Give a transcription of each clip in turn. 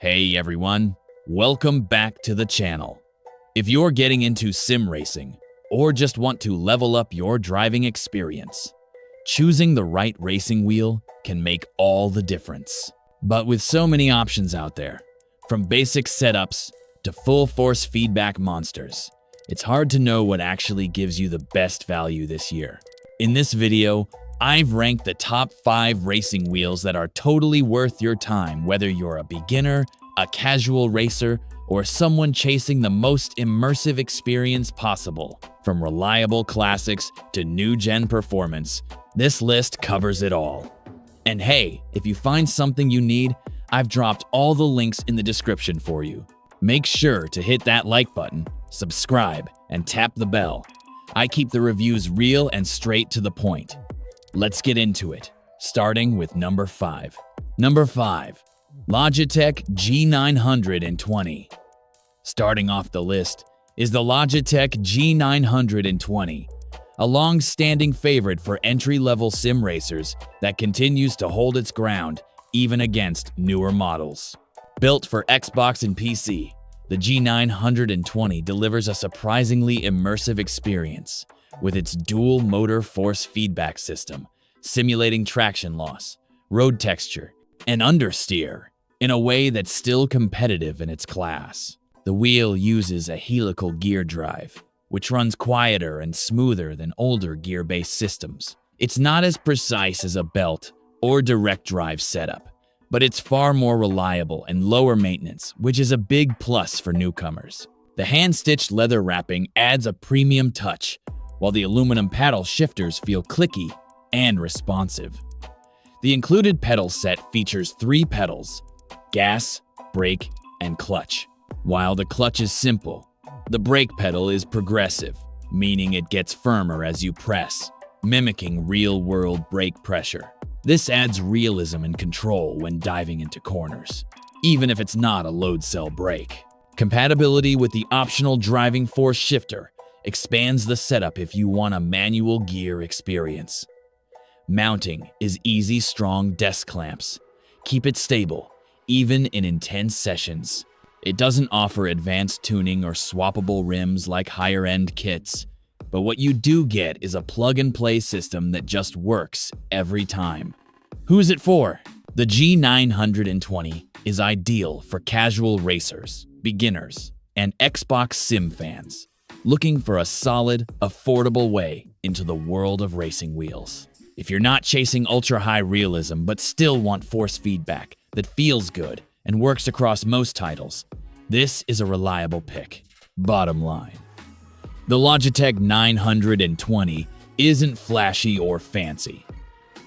Hey everyone, welcome back to the channel. If you're getting into sim racing or just want to level up your driving experience, choosing the right racing wheel can make all the difference. But with so many options out there, from basic setups to full force feedback monsters, it's hard to know what actually gives you the best value this year. In this video, I've ranked the top 5 racing wheels that are totally worth your time, whether you're a beginner, a casual racer, or someone chasing the most immersive experience possible. From reliable classics to new-gen performance, this list covers it all. And hey, if you find something you need, I've dropped all the links in the description for you. Make sure to hit that like button, subscribe, and tap the bell. I keep the reviews real and straight to the point. Let's get into it, starting with number 5. Number 5. Logitech G920. Starting off the list is the Logitech G920, a long-standing favorite for entry-level sim racers that continues to hold its ground even against newer models. Built for Xbox and PC, the G920 delivers a surprisingly immersive experience with its dual motor force feedback system, simulating traction loss, road texture, and understeer in a way that's still competitive in its class. The wheel uses a helical gear drive, which runs quieter and smoother than older gear-based systems. It's not as precise as a belt or direct drive setup, but it's far more reliable and lower maintenance, which is a big plus for newcomers. The hand-stitched leather wrapping adds a premium touch, while the aluminum paddle shifters feel clicky and responsive. The included pedal set features 3 pedals: gas, brake, and clutch. While the clutch is simple, the brake pedal is progressive, meaning it gets firmer as you press, mimicking real-world brake pressure. This adds realism and control when diving into corners, even if it's not a load cell brake. Compatibility with the optional driving force shifter expands the setup if you want a manual gear experience. Mounting is easy, strong desk clamps. Keep it stable, even in intense sessions. It doesn't offer advanced tuning or swappable rims like higher-end kits, but what you do get is a plug-and-play system that just works every time. Who's it for? The G920 is ideal for casual racers, beginners, and Xbox sim fans looking for a solid, affordable way into the world of racing wheels. If you're not chasing ultra-high realism but still want force feedback that feels good and works across most titles, this is a reliable pick. Bottom line, the Logitech 920 isn't flashy or fancy,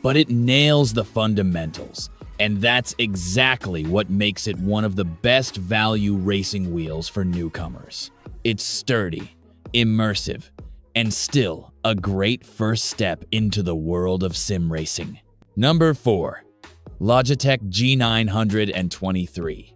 but it nails the fundamentals, and that's exactly what makes it one of the best value racing wheels for newcomers. It's sturdy, immersive, and still a great first step into the world of sim racing. Number 4. Logitech G923.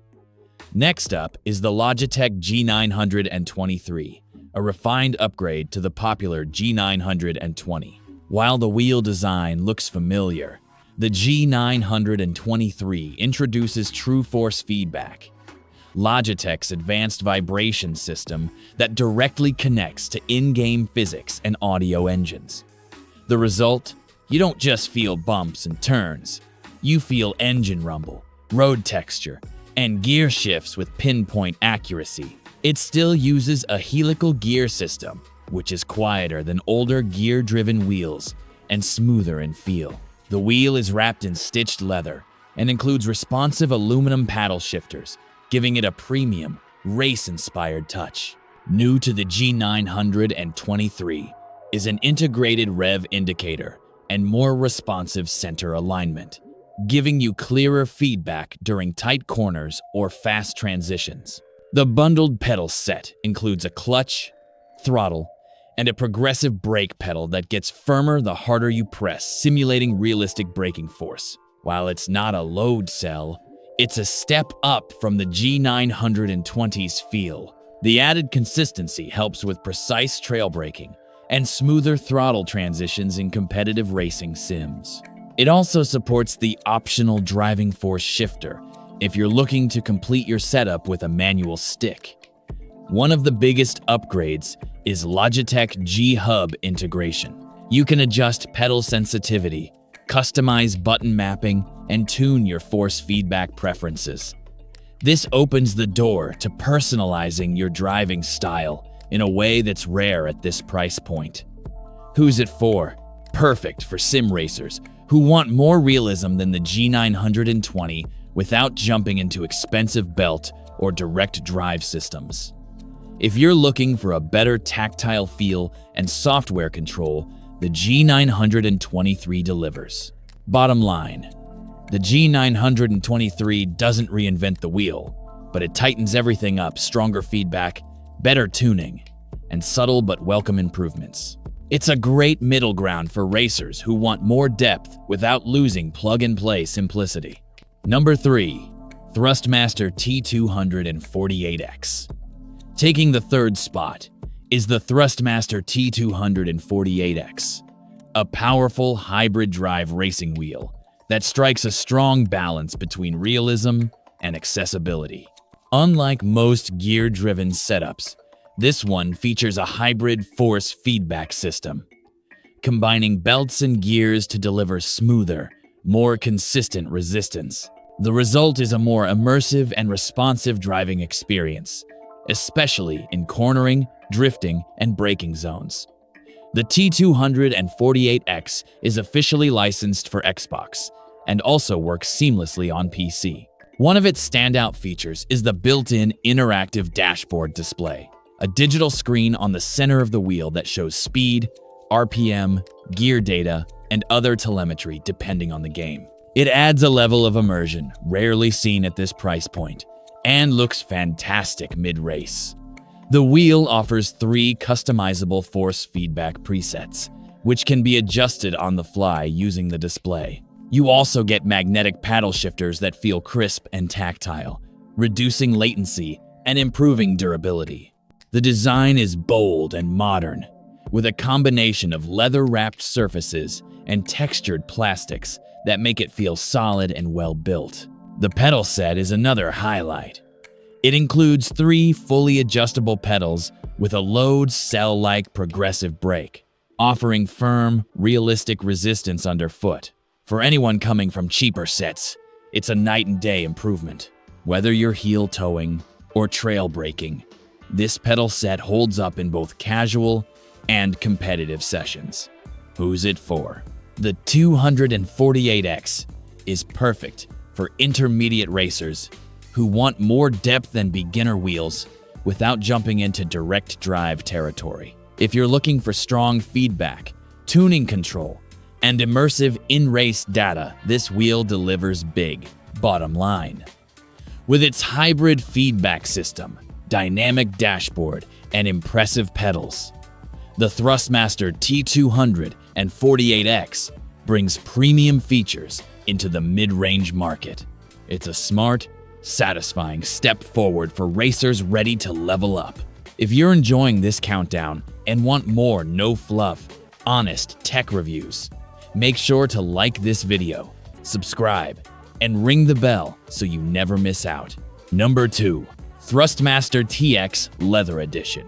Next up is the Logitech G923, a refined upgrade to the popular G920. While the wheel design looks familiar, the G923 introduces true force feedback, Logitech's advanced vibration system that directly connects to in-game physics and audio engines. The result? You don't just feel bumps and turns. You feel engine rumble, road texture, and gear shifts with pinpoint accuracy. It still uses a helical gear system, which is quieter than older gear-driven wheels and smoother in feel. The wheel is wrapped in stitched leather and includes responsive aluminum paddle shifters, giving it a premium, race-inspired touch. New to the G923 is an integrated rev indicator and more responsive center alignment, giving you clearer feedback during tight corners or fast transitions. The bundled pedal set includes a clutch, throttle, and a progressive brake pedal that gets firmer the harder you press, simulating realistic braking force. While it's not a load cell, it's a step up from the G920's feel. The added consistency helps with precise trail braking and smoother throttle transitions in competitive racing sims. It also supports the optional driving force shifter, if you're looking to complete your setup with a manual stick. One of the biggest upgrades is Logitech G Hub integration. You can adjust pedal sensitivity, customize button mapping, and tune your force feedback preferences. This opens the door to personalizing your driving style in a way that's rare at this price point. Who's it for? Perfect for sim racers who want more realism than the G920 without jumping into expensive belt or direct drive systems. If you're looking for a better tactile feel and software control, the G923 delivers. Bottom line, the G923 doesn't reinvent the wheel, but it tightens everything up: stronger feedback, better tuning, and subtle but welcome improvements. It's a great middle ground for racers who want more depth without losing plug-and-play simplicity. Number 3. Thrustmaster T248X. Taking the third spot is the Thrustmaster T248X, a powerful hybrid drive racing wheel that strikes a strong balance between realism and accessibility. Unlike most gear-driven setups, this one features a hybrid force feedback system, combining belts and gears to deliver smoother, more consistent resistance. The result is a more immersive and responsive driving experience, especially in cornering, drifting, and braking zones. The T248X is officially licensed for Xbox and also works seamlessly on PC. One of its standout features is the built-in interactive dashboard display, a digital screen on the center of the wheel that shows speed, RPM, gear data, and other telemetry depending on the game. It adds a level of immersion rarely seen at this price point and looks fantastic mid-race. The wheel offers 3 customizable force feedback presets, which can be adjusted on the fly using the display. You also get magnetic paddle shifters that feel crisp and tactile, reducing latency and improving durability. The design is bold and modern, with a combination of leather-wrapped surfaces and textured plastics that make it feel solid and well-built. The pedal set is another highlight. It includes 3 fully adjustable pedals with a load cell-like progressive brake, offering firm, realistic resistance underfoot. For anyone coming from cheaper sets, it's a night and day improvement. Whether you're heel towing or trail braking, this pedal set holds up in both casual and competitive sessions. Who's it for? The 248X is perfect for intermediate racers who want more depth than beginner wheels without jumping into direct drive territory. If you're looking for strong feedback, tuning control, and immersive in-race data, this wheel delivers big. Bottom line, with its hybrid feedback system, dynamic dashboard, and impressive pedals, the Thrustmaster T248X brings premium features into the mid-range market. It's a smart, satisfying step forward for racers ready to level up. If you're enjoying this countdown and want more no-fluff, honest tech reviews, make sure to like this video, subscribe, and ring the bell so you never miss out. Number 2. Thrustmaster TX Leather Edition.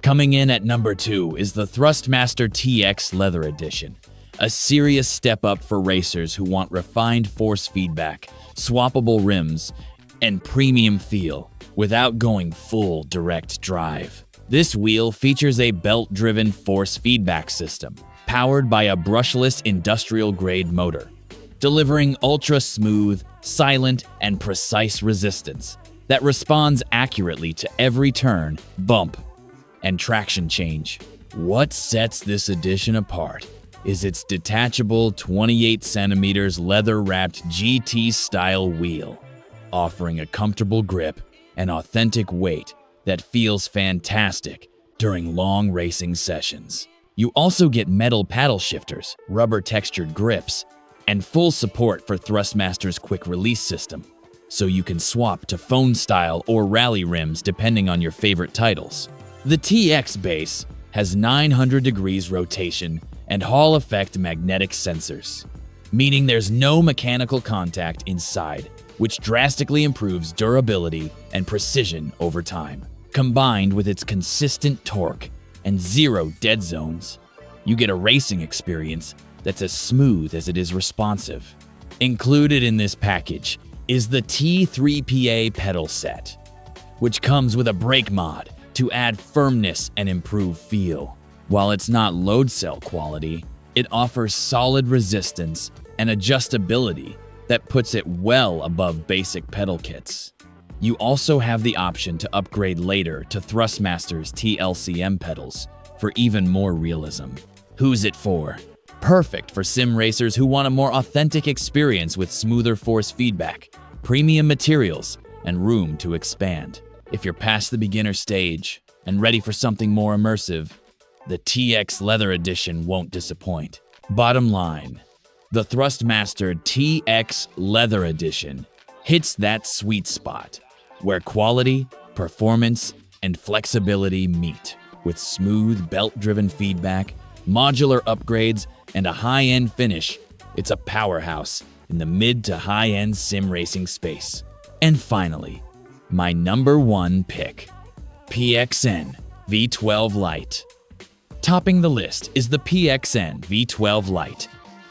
Coming in at number 2 is the Thrustmaster TX Leather Edition, a serious step up for racers who want refined force feedback, swappable rims, and premium feel without going full direct drive. This wheel features a belt-driven force feedback system powered by a brushless industrial-grade motor, delivering ultra-smooth, silent, and precise resistance that responds accurately to every turn, bump, and traction change. What sets this edition apart is its detachable 28 centimeters leather-wrapped GT-style wheel, offering a comfortable grip and authentic weight that feels fantastic during long racing sessions. You also get metal paddle shifters, rubber-textured grips, and full support for Thrustmaster's quick-release system, so you can swap to phone-style or rally rims depending on your favorite titles. The TX base has 900 degrees rotation and Hall-effect magnetic sensors, meaning there's no mechanical contact inside which drastically improves durability and precision over time. Combined with its consistent torque and zero dead zones, you get a racing experience that's as smooth as it is responsive. Included in this package is the T3PA pedal set, which comes with a brake mod to add firmness and improve feel. While it's not load cell quality, it offers solid resistance and adjustability that puts it well above basic pedal kits. You also have the option to upgrade later to Thrustmaster's TLCM pedals for even more realism. Who's it for? Perfect for sim racers who want a more authentic experience with smoother force feedback, premium materials, and room to expand. If you're past the beginner stage and ready for something more immersive, the TX Leather Edition won't disappoint. Bottom line, the Thrustmaster TX Leather Edition hits that sweet spot where quality, performance, and flexibility meet, with smooth belt-driven feedback, modular upgrades, and a high-end finish. It's a powerhouse in the mid to high-end sim racing space. And finally, my number one pick, PXN V12 Lite. Topping the list is the PXN V12 Lite,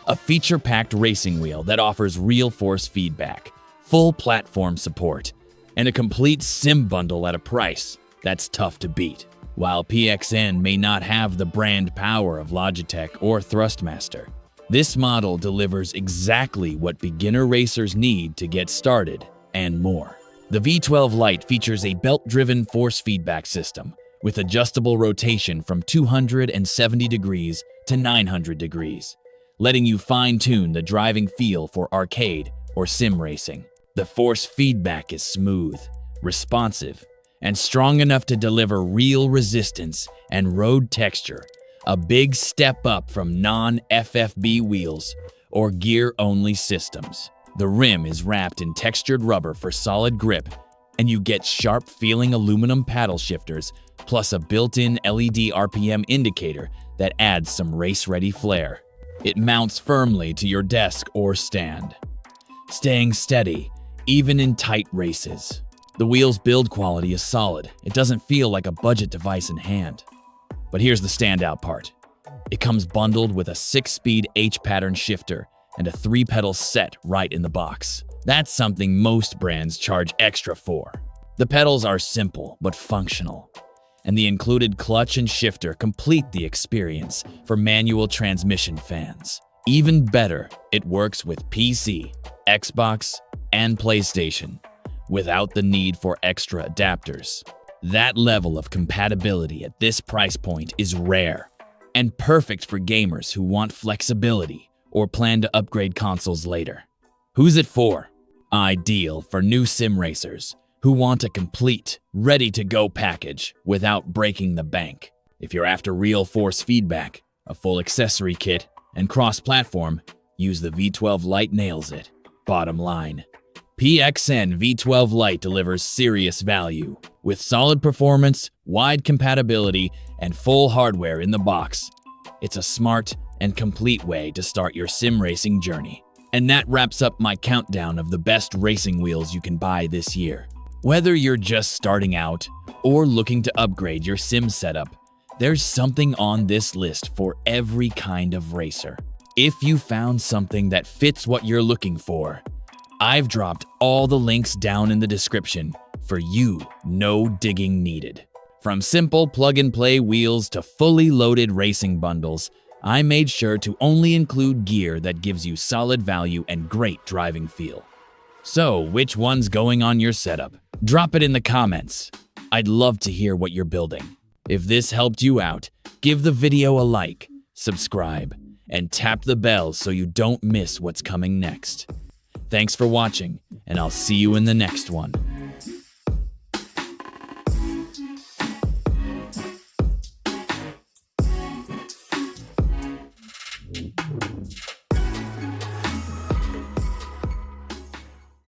a feature-packed racing wheel that offers real force feedback, full platform support, and a complete sim bundle at a price that's tough to beat. While PXN may not have the brand power of Logitech or Thrustmaster, this model delivers exactly what beginner racers need to get started and more. The V12 Lite features a belt-driven force feedback system with adjustable rotation from 270 degrees to 900 degrees, letting you fine-tune the driving feel for arcade or sim racing. The force feedback is smooth, responsive, and strong enough to deliver real resistance and road texture, a big step up from non-FFB wheels or gear-only systems. The rim is wrapped in textured rubber for solid grip, and you get sharp-feeling aluminum paddle shifters plus a built-in LED RPM indicator that adds some race-ready flair. It mounts firmly to your desk or stand, staying steady even in tight races. The wheel's build quality is solid. It doesn't feel like a budget device in hand. But here's the standout part. It comes bundled with a 6-speed H-pattern shifter and a 3-pedal set right in the box. That's something most brands charge extra for. The pedals are simple but functional, and the included clutch and shifter complete the experience for manual transmission fans. Even better, it works with PC, Xbox, and PlayStation without the need for extra adapters. That level of compatibility at this price point is rare and perfect for gamers who want flexibility or plan to upgrade consoles later. Who's it for? Ideal for new sim racers who want a complete, ready-to-go package without breaking the bank. If you're after real force feedback, a full accessory kit, and cross-platform, use the V12 Lite nails it. Bottom line, PXN V12 Lite delivers serious value with solid performance, wide compatibility, and full hardware in the box. It's a smart and complete way to start your sim racing journey. And that wraps up my countdown of the best racing wheels you can buy this year. Whether you're just starting out or looking to upgrade your sim setup, there's something on this list for every kind of racer. If you found something that fits what you're looking for, I've dropped all the links down in the description for you, no digging needed. From simple plug-and-play wheels to fully loaded racing bundles, I made sure to only include gear that gives you solid value and great driving feel. So, which one's going on your setup? Drop it in the comments. I'd love to hear what you're building. If this helped you out, give the video a like, subscribe, and tap the bell so you don't miss what's coming next. Thanks for watching, and I'll see you in the next one.